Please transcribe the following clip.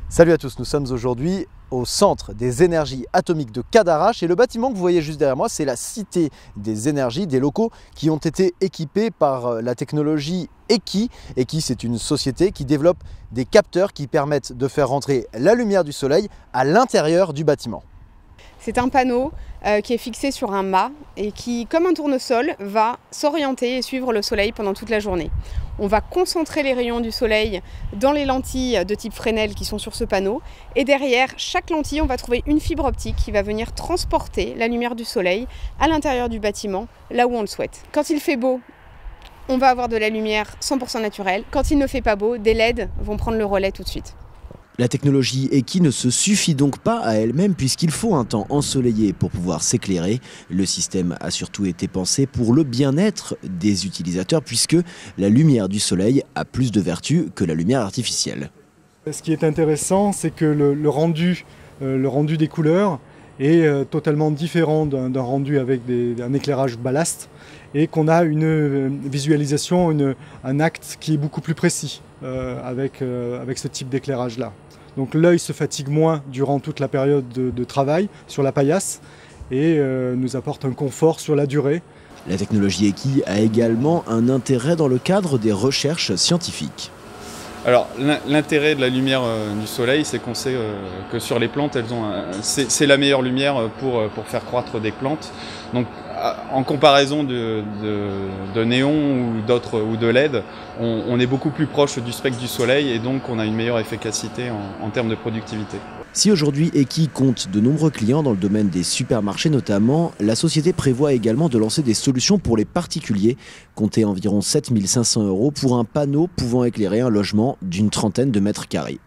Salut à tous, nous sommes aujourd'hui au centre des énergies atomiques de Cadarache et le bâtiment que vous voyez juste derrière moi, c'est la Cité des énergies, des locaux qui ont été équipés par la technologie EKI. EKI, c'est une société qui développe des capteurs qui permettent de faire rentrer la lumière du soleil à l'intérieur du bâtiment. C'est un panneau qui est fixé sur un mât et qui, comme un tournesol, va s'orienter et suivre le soleil pendant toute la journée. On va concentrer les rayons du soleil dans les lentilles de type Fresnel qui sont sur ce panneau. Et derrière chaque lentille, on va trouver une fibre optique qui va venir transporter la lumière du soleil à l'intérieur du bâtiment, là où on le souhaite. Quand il fait beau, on va avoir de la lumière 100% naturelle. Quand il ne fait pas beau, des LED vont prendre le relais tout de suite. La technologie EKI ne se suffit donc pas à elle-même puisqu'il faut un temps ensoleillé pour pouvoir s'éclairer. Le système a surtout été pensé pour le bien-être des utilisateurs puisque la lumière du soleil a plus de vertus que la lumière artificielle. Ce qui est intéressant, c'est que le rendu des couleurs est totalement différent d'un rendu avec un éclairage ballast et qu'on a une visualisation, un acte qui est beaucoup plus précis avec ce type d'éclairage-là. Donc l'œil se fatigue moins durant toute la période de travail sur la paillasse et nous apporte un confort sur la durée. La technologie EKI a également un intérêt dans le cadre des recherches scientifiques. Alors l'intérêt de la lumière du soleil, c'est qu'on sait que sur les plantes, c'est la meilleure lumière pour faire croître des plantes. Donc en comparaison de néon ou de LED, on est beaucoup plus proche du spectre du soleil et donc on a une meilleure efficacité en termes de productivité. Si aujourd'hui EKI compte de nombreux clients dans le domaine des supermarchés notamment, la société prévoit également de lancer des solutions pour les particuliers, compter environ 7 500 € pour un panneau pouvant éclairer un logement d'une trentaine de mètres carrés.